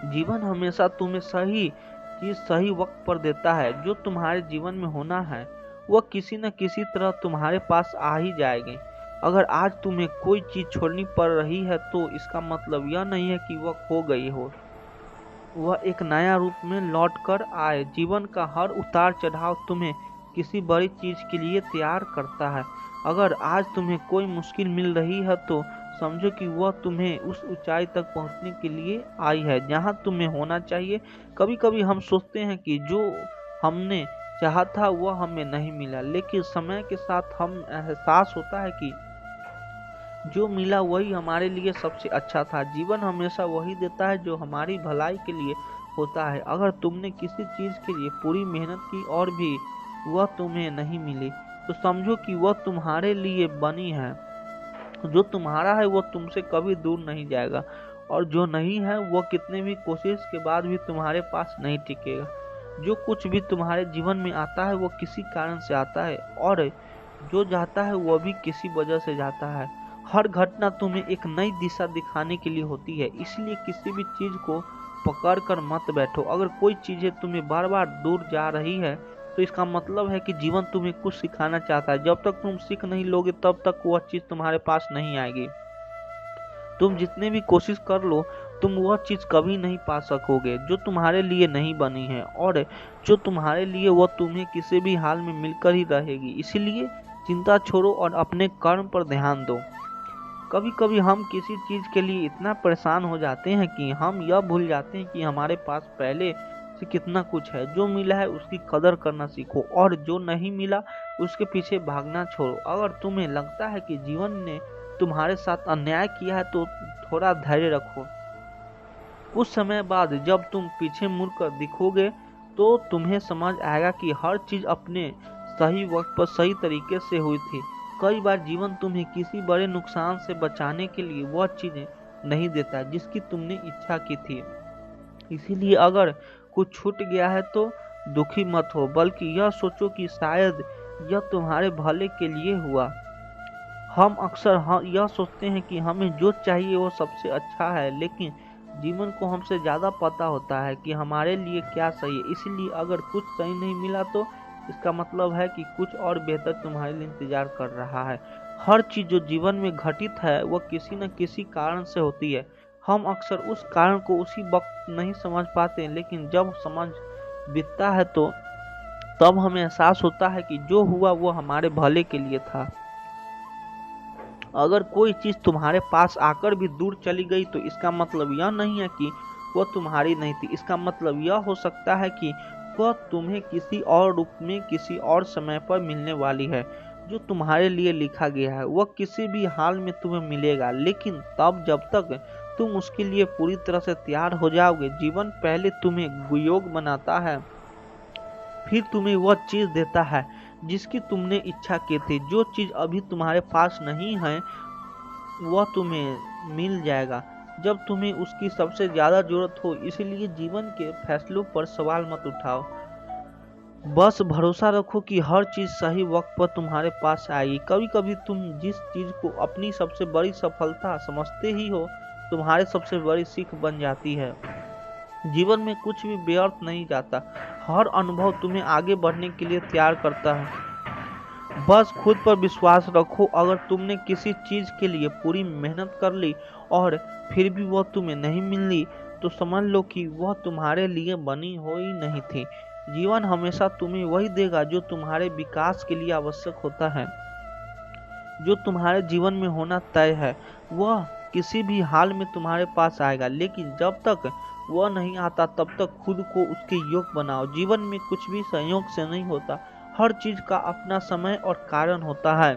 जीवन हमेशा तुम्हें सही चीज सही वक्त पर देता है। जो तुम्हारे जीवन में होना है वह किसी न किसी तरह तुम्हारे पास आ ही जाएगी। अगर आज तुम्हें कोई चीज छोड़नी पड़ रही है तो इसका मतलब यह नहीं है कि वह खो गई हो, वह एक नया रूप में लौट कर आए। जीवन का हर उतार चढ़ाव तुम्हें किसी बड़ी चीज के लिए तैयार करता है। अगर आज तुम्हें कोई मुश्किल मिल रही है तो समझो कि वह तुम्हें उस ऊंचाई तक पहुंचने के लिए आई है जहां तुम्हें होना चाहिए। कभी कभी हम सोचते हैं कि जो हमने चाहा था वह हमें नहीं मिला, लेकिन समय के साथ हम एहसास होता है कि जो मिला वही हमारे लिए सबसे अच्छा था। जीवन हमेशा वही देता है जो हमारी भलाई के लिए होता है। अगर तुमने किसी चीज के लिए पूरी मेहनत की और भी वह तुम्हें नहीं मिली तो समझो कि वह तुम्हारे लिए बनी है। जो तुम्हारा है वो तुमसे कभी दूर नहीं जाएगा, और जो नहीं है वो कितने भी कोशिश के बाद भी तुम्हारे पास नहीं टिकेगा। जो कुछ भी तुम्हारे जीवन में आता है वो किसी कारण से आता है, और जो जाता है वो भी किसी वजह से जाता है। हर घटना तुम्हें एक नई दिशा दिखाने के लिए होती है, इसलिए किसी भी चीज को पकड़ कर मत बैठो। अगर कोई चीजें तुम्हें बार बार दूर जा रही है तो इसका मतलब है कि जीवन तुम्हें कुछ सिखाना चाहता है। जब तक तुम सीख नहीं लोगे तब तक वह चीज तुम्हारे पास नहीं आएगी। तुम जितने भी कोशिश कर लो तुम वह चीज कभी नहीं पा सकोगे जो तुम्हारे लिए नहीं बनी है, और जो तुम्हारे लिए वह तुम्हें किसी भी हाल में मिलकर ही रहेगी। इसलिए चिंता छोड़ो और अपने कर्म पर ध्यान दो। कभी कभी हम किसी चीज के लिए इतना परेशान हो जाते हैं कि हम यह भूल जाते हैं कि हमारे पास पहले से कितना कुछ है। जो मिला है उसकी कदर करना सीखो, और जो नहीं मिला उसके पीछे भागना छोड़ो। अगर तुम्हें लगता है कि जीवन ने तुम्हारे साथ अन्याय किया है तो थोड़ा धैर्य रखो। कुछ समय बाद जब तुम पीछे मुड़कर दिखोगे तो तुम्हें समझ आएगा कि हर चीज अपने सही वक्त पर सही तरीके से हुई थी। कई बार जीवन तुम्हें किसी बड़े नुकसान से बचाने के लिए वह चीजें नहीं देता जिसकी तुमने इच्छा की थी। इसीलिए अगर कुछ छूट गया है तो दुखी मत हो, बल्कि यह सोचो कि शायद यह तुम्हारे भले के लिए हुआ। हम अक्सर यह सोचते हैं कि हमें जो चाहिए वो सबसे अच्छा है, लेकिन जीवन को हमसे ज्यादा पता होता है कि हमारे लिए क्या सही है। इसलिए अगर कुछ सही नहीं मिला तो इसका मतलब है कि कुछ और बेहतर तुम्हारे लिए इंतजार कर रहा है। हर चीज जो जीवन में घटित है वह किसी न किसी कारण से होती है। हम अक्सर उस कारण को उसी वक्त नहीं समझ पाते, लेकिन जब समझ बीतता है तो तब हमें एहसास होता है कि जो हुआ वो हमारे भले के लिए था। अगर कोई चीज़ तुम्हारे पास आकर भी दूर चली गई तो इसका मतलब यह नहीं है कि वह तुम्हारी नहीं थी। इसका मतलब यह हो सकता है कि वह तुम्हें किसी और रूप में किसी और समय पर मिलने वाली है। जो तुम्हारे लिए लिखा गया है वह किसी भी हाल में तुम्हें मिलेगा, लेकिन तब जब तक तुम उसके लिए पूरी तरह से तैयार हो जाओगे। जीवन पहले तुम्हें योग्य बनाता है, फिर तुम्हें वह चीज़ देता है जिसकी तुमने इच्छा की थी। जो चीज़ अभी तुम्हारे पास नहीं है वह तुम्हें मिल जाएगा जब तुम्हें उसकी सबसे ज़्यादा ज़रूरत हो। इसलिए जीवन के फैसलों पर सवाल मत उठाओ, बस भरोसा रखो कि हर चीज़ सही वक्त पर तुम्हारे पास आएगी। कभी कभी तुम जिस चीज़ को अपनी सबसे बड़ी सफलता समझते ही हो, तुम्हारी सबसे बड़ी सीख बन जाती है। जीवन में कुछ भी व्यर्थ नहीं जाता, हर अनुभव तुम्हें आगे बढ़ने के लिए तैयार करता है। बस खुद पर विश्वास रखो। अगर तुमने किसी चीज़ के लिए पूरी मेहनत कर ली और फिर भी वह तुम्हें नहीं मिली, तो समझ लो कि वह तुम्हारे लिए बनी हुई नहीं थी। जीवन हमेशा तुम्हें वही देगा जो तुम्हारे विकास के लिए आवश्यक होता है। जो तुम्हारे जीवन में होना तय है वह किसी भी हाल में तुम्हारे पास आएगा, लेकिन जब तक वह नहीं आता तब तक खुद को उसके योग्य बनाओ। जीवन में कुछ भी संयोग से नहीं होता, हर चीज का अपना समय और कारण होता है।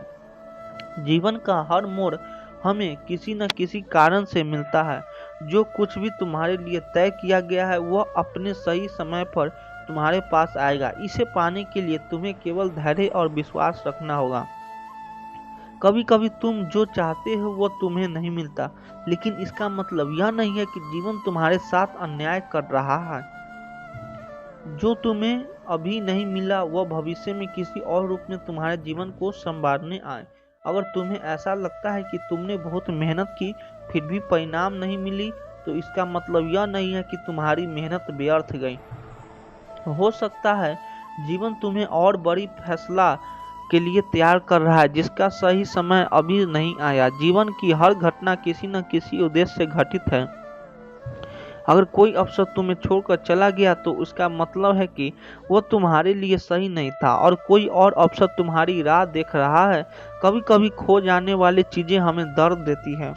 जीवन का हर मोड़ हमें किसी न किसी कारण से मिलता है। जो कुछ भी तुम्हारे लिए तय किया गया है वह अपने सही समय पर तुम्हारे पास आएगा। इसे पाने के लिए तुम्हें केवल धैर्य और विश्वास रखना होगा। कभी कभी तुम जो चाहते हो वो तुम्हें नहीं मिलता, लेकिन इसका मतलब यह नहीं है कि जीवन तुम्हारे साथ अन्याय कर रहा है। जो तुम्हें अभी नहीं मिला वह भविष्य में किसी और रूप में तुम्हारे जीवन को संवारने आए। अगर तुम्हें ऐसा लगता है कि तुमने बहुत मेहनत की फिर भी परिणाम नहीं मिली, तो इसका मतलब यह नहीं है कि तुम्हारी मेहनत व्यर्थ गई। हो सकता है जीवन तुम्हें और बड़ी फैसला के लिए तैयार कर रहा है जिसका सही समय अभी नहीं आया। जीवन की हर घटना किसी न किसी उद्देश्य से घटित है। अगर कोई अवसर तुम्हें छोड़कर चला गया तो उसका मतलब है कि वो तुम्हारे लिए सही नहीं था और कोई और अवसर तुम्हारी राह देख रहा है। कभी कभी खो जाने वाली चीजें हमें दर्द देती हैं,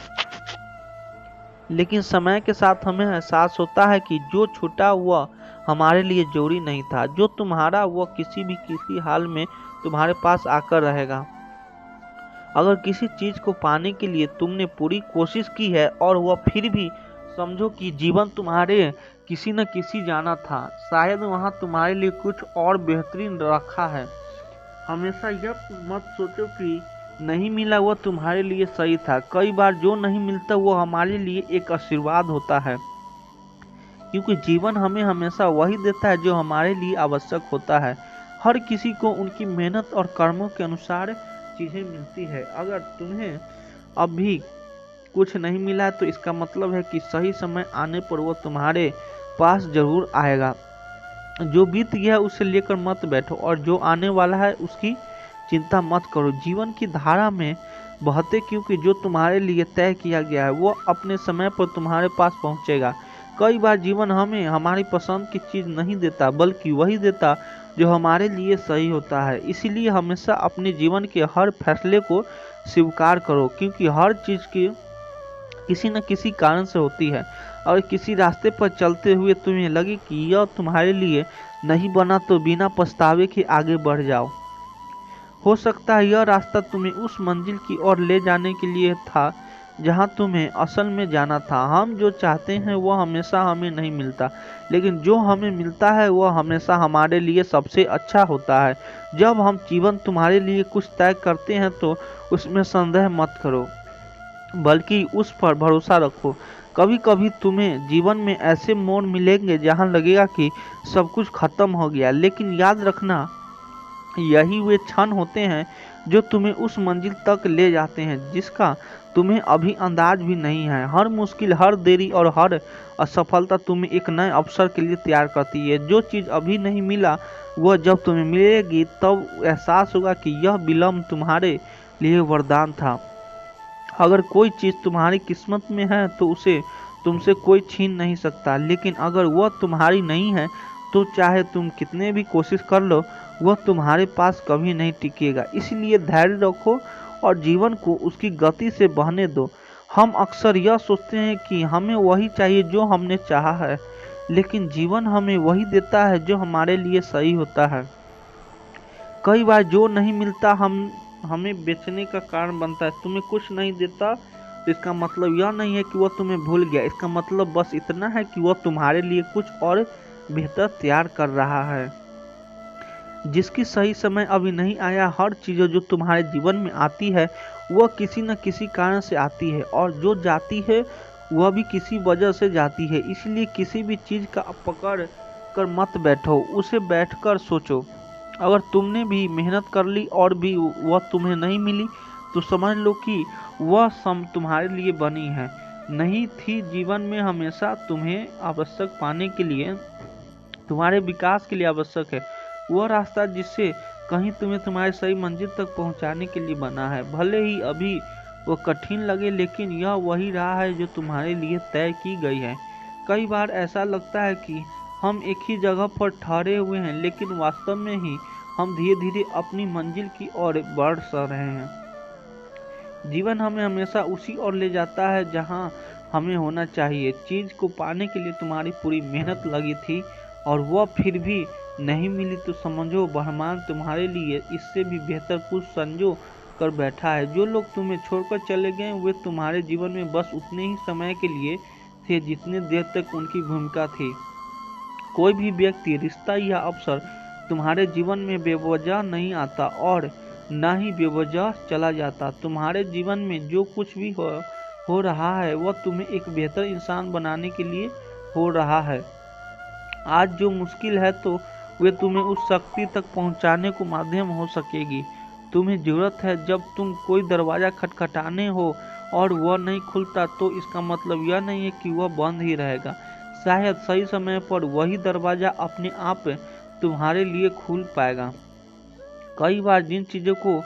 लेकिन समय के साथ हमें एहसास होता है कि जो छूटा वह हमारे लिए जरूरी नहीं था। जो तुम्हारा वह किसी हाल में तुम्हारे पास आकर रहेगा। अगर किसी चीज को पाने के लिए तुमने पूरी कोशिश की है और वह फिर भी, समझो कि जीवन तुम्हारे किसी न किसी जाना था। शायद वहाँ तुम्हारे लिए कुछ और बेहतरीन रखा है। हमेशा यह मत सोचो कि नहीं मिला वह तुम्हारे लिए सही था। कई बार जो नहीं मिलता वो हमारे लिए एक आशीर्वाद होता है, क्योंकि जीवन हमें हमेशा वही देता है जो हमारे लिए आवश्यक होता है। हर किसी को उनकी मेहनत और कर्मों के अनुसार चीजें मिलती है। अगर तुम्हें अभी कुछ नहीं मिला है तो इसका मतलब है कि सही समय आने पर वो तुम्हारे पास जरूर आएगा। जो बीत गया उसे लेकर मत बैठो और जो आने वाला है उसकी चिंता मत करो। जीवन की धारा में बहते, क्योंकि जो तुम्हारे लिए तय किया गया है वो अपने समय पर तुम्हारे पास पहुंचेगा। कई बार जीवन हमें हमारी पसंद की चीज नहीं देता, बल्कि वही देता जो हमारे लिए सही होता है। इसीलिए हमेशा अपने जीवन के हर फैसले को स्वीकार करो, क्योंकि हर चीज की किसी न किसी कारण से होती है। और किसी रास्ते पर चलते हुए तुम्हें लगे कि यह तुम्हारे लिए नहीं बना, तो बिना पछतावे के आगे बढ़ जाओ। हो सकता है यह रास्ता तुम्हें उस मंजिल की ओर ले जाने के लिए था जहां तुम्हें असल में जाना था। हम जो चाहते हैं वह हमेशा हमें नहीं मिलता, लेकिन जो हमें मिलता है वह हमेशा हमारे लिए सबसे अच्छा होता है। जब हम जीवन तुम्हारे लिए कुछ तय करते हैं तो उसमें संदेह मत करो, बल्कि उस पर भरोसा रखो। कभी कभी तुम्हें जीवन में ऐसे मोड़ मिलेंगे जहां लगेगा कि सब कुछ खत्म हो गया, लेकिन याद रखना यही वे क्षण होते हैं जो तुम्हें उस मंजिल तक ले जाते हैं जिसका तुम्हें अभी अंदाज भी नहीं है। हर मुश्किल, हर देरी और हर असफलता तुम्हें एक नए अवसर के लिए तैयार करती है। जो चीज़ अभी नहीं मिला वह जब तुम्हें मिलेगी तब एहसास होगा कि यह विलम्ब तुम्हारे लिए वरदान था। अगर कोई चीज़ तुम्हारी किस्मत में है तो उसे तुमसे कोई छीन नहीं सकता, लेकिन अगर वह तुम्हारी नहीं है तो चाहे तुम कितने भी कोशिश कर लो वह तुम्हारे पास कभी नहीं टिकेगा। इसलिए धैर्य रखो और जीवन को उसकी गति से बहने दो। हम अक्सर यह सोचते हैं कि हमें वही चाहिए जो हमने चाहा है, लेकिन जीवन हमें वही देता है जो हमारे लिए सही होता है। कई बार जो नहीं मिलता हमें बेचने का कारण बनता है। तुम्हें कुछ नहीं देता तो इसका मतलब यह नहीं है कि वह तुम्हें भूल गया, इसका मतलब बस इतना है कि वह तुम्हारे लिए कुछ और बेहतर तैयार कर रहा है। जिसकी सही समय अभी नहीं आया। हर चीज़ जो तुम्हारे जीवन में आती है वह किसी न किसी कारण से आती है, और जो जाती है वह भी किसी वजह से जाती है। इसलिए किसी भी चीज़ का पकड़ कर मत बैठो, उसे बैठकर सोचो। अगर तुमने भी मेहनत कर ली और भी वह तुम्हें नहीं मिली तो समझ लो कि वह तुम्हारे लिए बनी है, नहीं थी। जीवन में हमेशा तुम्हें आवश्यक पाने के लिए, तुम्हारे विकास के लिए आवश्यक है वह रास्ता जिससे कहीं तुम्हें तुम्हारी सही मंजिल तक पहुंचाने के लिए बना है। भले ही अभी वो कठिन लगे, लेकिन यह वही राह है जो तुम्हारे लिए तय की गई है। कई बार ऐसा लगता है कि हम एक ही जगह पर ठहरे हुए हैं, लेकिन वास्तव में ही हम धीरे धीरे अपनी मंजिल की ओर बढ़ रहे हैं। जीवन हमें हमेशा उसी ओर ले जाता है जहां हमें होना चाहिए। चीज को पाने के लिए तुम्हारी पूरी मेहनत लगी थी और वह फिर भी नहीं मिली तो समझो ब्रह्मांड तुम्हारे लिए इससे भी बेहतर कुछ संजो कर बैठा है। जो लोग तुम्हें छोड़कर चले गए वे तुम्हारे जीवन में बस उतने ही समय के लिए थे जितने देर तक उनकी भूमिका थी। कोई भी व्यक्ति, रिश्ता या अवसर तुम्हारे जीवन में बेवजह नहीं आता और न ही बेवजह चला जाता। तुम्हारे जीवन में जो कुछ भी हो रहा है वह तुम्हें एक बेहतर इंसान बनाने के लिए हो रहा है। आज जो मुश्किल है तो वे तुम्हें उस शक्ति तक पहुंचाने को माध्यम हो सकेगी। तुम्हें जरूरत है जब तुम कोई दरवाजा खटखटाने हो और वह नहीं खुलता तो इसका मतलब यह नहीं है कि वह बंद ही रहेगा। शायद सही समय पर वही दरवाजा अपने आप तुम्हारे लिए खुल पाएगा। कई बार जिन चीज़ों को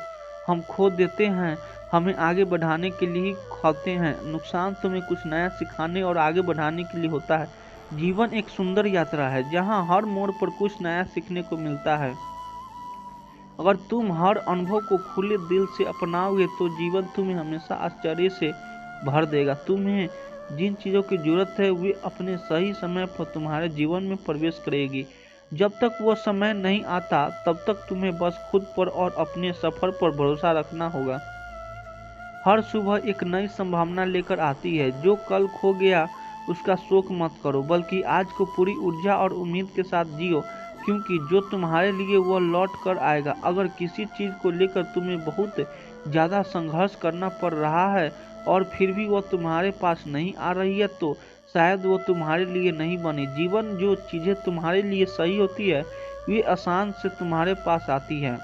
हम खो देते हैं हमें आगे बढ़ाने के लिए ही खोते हैं। नुकसान तुम्हें कुछ नया सिखाने और आगे बढ़ाने के लिए होता है। जीवन एक सुंदर यात्रा है जहां हर मोड़ पर कुछ नया सीखने को मिलता है। अगर तुम हर अनुभव को खुले दिल से अपनाओगे तो जीवन तुम्हें हमेशा आश्चर्य से भर देगा। तुम्हें जिन चीज़ों की जरूरत है वे अपने सही समय पर तुम्हारे जीवन में प्रवेश करेगी। जब तक वो समय नहीं आता तब तक तुम्हें बस खुद पर और अपने सफर पर भरोसा रखना होगा। हर सुबह एक नई संभावना लेकर आती है। जो कल खो गया उसका शोक मत करो, बल्कि आज को पूरी ऊर्जा और उम्मीद के साथ जियो, क्योंकि जो तुम्हारे लिए वह लौट कर आएगा। अगर किसी चीज़ को लेकर तुम्हें बहुत ज़्यादा संघर्ष करना पड़ रहा है और फिर भी वह तुम्हारे पास नहीं आ रही है तो शायद वो तुम्हारे लिए नहीं बनी। जीवन जो चीज़ें तुम्हारे लिए सही होती है वे आसान से तुम्हारे पास आती है।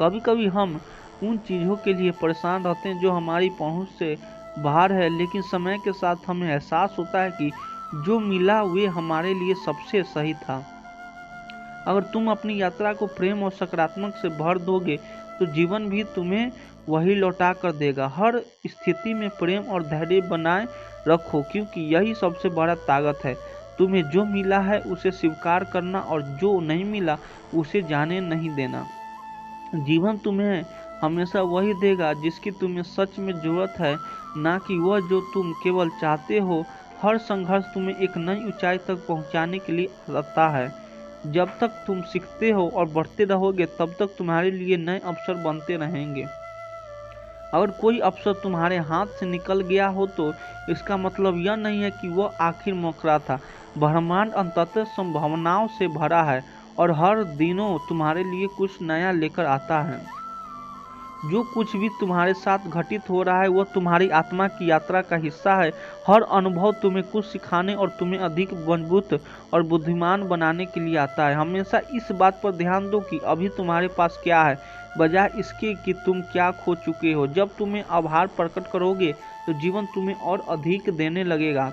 कभी कभी हम उन चीज़ों के लिए परेशान रहते हैं जो हमारी पहुंच से बाहर है, लेकिन समय के साथ हमें एहसास होता है कि जो मिला वे हमारे लिए सबसे सही था। अगर तुम अपनी यात्रा को प्रेम और सकारात्मक से भर दोगे तो जीवन भी तुम्हें वही लौटा कर देगा। हर स्थिति में प्रेम और धैर्य बनाए रखो, क्योंकि यही सबसे बड़ा ताकत है। तुम्हें जो मिला है उसे स्वीकार करना और जो नहीं मिला उसे जाने नहीं देना। जीवन तुम्हें हमेशा वही देगा जिसकी तुम्हें सच में जरूरत है, ना कि वह जो तुम केवल चाहते हो। हर संघर्ष तुम्हें एक नई ऊंचाई तक पहुंचाने के लिए आता है। जब तक तुम सीखते हो और बढ़ते रहोगे तब तक तुम्हारे लिए नए अवसर बनते रहेंगे। अगर कोई अवसर तुम्हारे हाथ से निकल गया हो तो इसका मतलब यह नहीं है कि वह आखिर मौका था। ब्रह्मांड अंततः संभावनाओं से भरा है और हर दिनों तुम्हारे लिए कुछ नया लेकर आता है। जो कुछ भी तुम्हारे साथ घटित हो रहा है वह तुम्हारी आत्मा की यात्रा का हिस्सा है। हर अनुभव तुम्हें कुछ सिखाने और तुम्हें अधिक मजबूत और बुद्धिमान बनाने के लिए आता है। हमेशा इस बात पर ध्यान दो कि अभी तुम्हारे पास क्या है, बजाय इसके कि तुम क्या खो चुके हो। जब तुम्हें आभार प्रकट करोगे तो जीवन तुम्हें और अधिक देने लगेगा।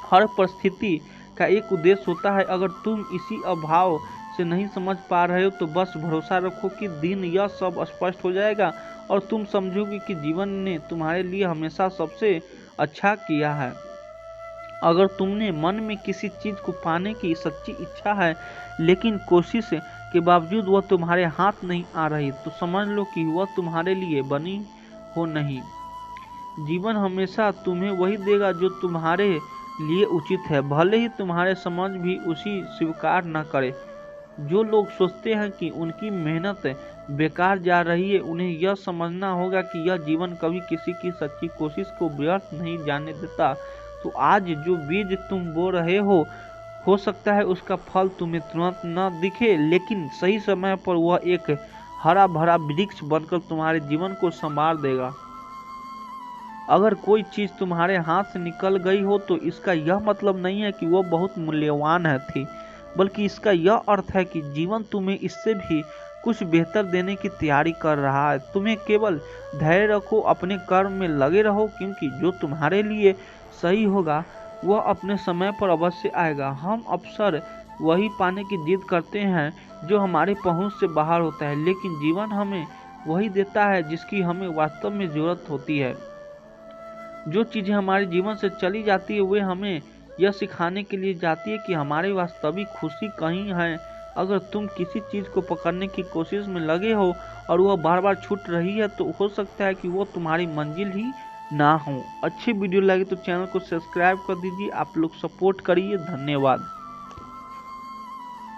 हर परिस्थिति का एक उद्देश्य होता है। अगर तुम इसी अभाव से नहीं समझ पा रहे हो तो बस भरोसा रखो कि दिन यह सब स्पष्ट हो जाएगा और तुम समझोगे कि जीवन ने तुम्हारे लिए हमेशा सबसे अच्छा किया है। अगर तुमने मन में किसी चीज को पाने की सच्ची इच्छा है लेकिन कोशिश के बावजूद वह तुम्हारे हाथ नहीं आ रही, तो समझ लो कि वह तुम्हारे लिए बनी हो नहीं। जीवन हमेशा तुम्हें वही देगा जो तुम्हारे लिए उचित है, भले ही तुम्हारे समझ भी उसी स्वीकार न करे। जो लोग सोचते हैं कि उनकी मेहनत बेकार जा रही है, उन्हें यह समझना होगा कि यह जीवन कभी किसी की सच्ची कोशिश को व्यर्थ नहीं जाने देता। तो आज जो बीज तुम बो रहे हो सकता है उसका फल तुम्हें तुरंत न दिखे, लेकिन सही समय पर वह एक हरा भरा वृक्ष बनकर तुम्हारे जीवन को संवार देगा। अगर कोई चीज तुम्हारे हाथ से निकल गई हो तो इसका यह मतलब नहीं है कि वह बहुत मूल्यवान थी, बल्कि इसका यह अर्थ है कि जीवन तुम्हें इससे भी कुछ बेहतर देने की तैयारी कर रहा है। तुम्हें केवल धैर्य रखो, अपने कर्म में लगे रहो, क्योंकि जो तुम्हारे लिए सही होगा वह अपने समय पर अवश्य आएगा। हम अक्सर वही पाने की जिद करते हैं जो हमारी पहुंच से बाहर होता है, लेकिन जीवन हमें वही देता है जिसकी हमें वास्तव में जरूरत होती है। जो चीजें हमारे जीवन से चली जाती है वे हमें यह सिखाने के लिए जाती है कि हमारी वास्तविक खुशी कहीं है। अगर तुम किसी चीज को पकड़ने की कोशिश में लगे हो और वह बार बार छूट रही है, तो हो सकता है कि वो तुम्हारी मंजिल ही ना हो। अच्छी वीडियो लगे तो चैनल को सब्सक्राइब कर दीजिए। आप लोग सपोर्ट करिए। धन्यवाद।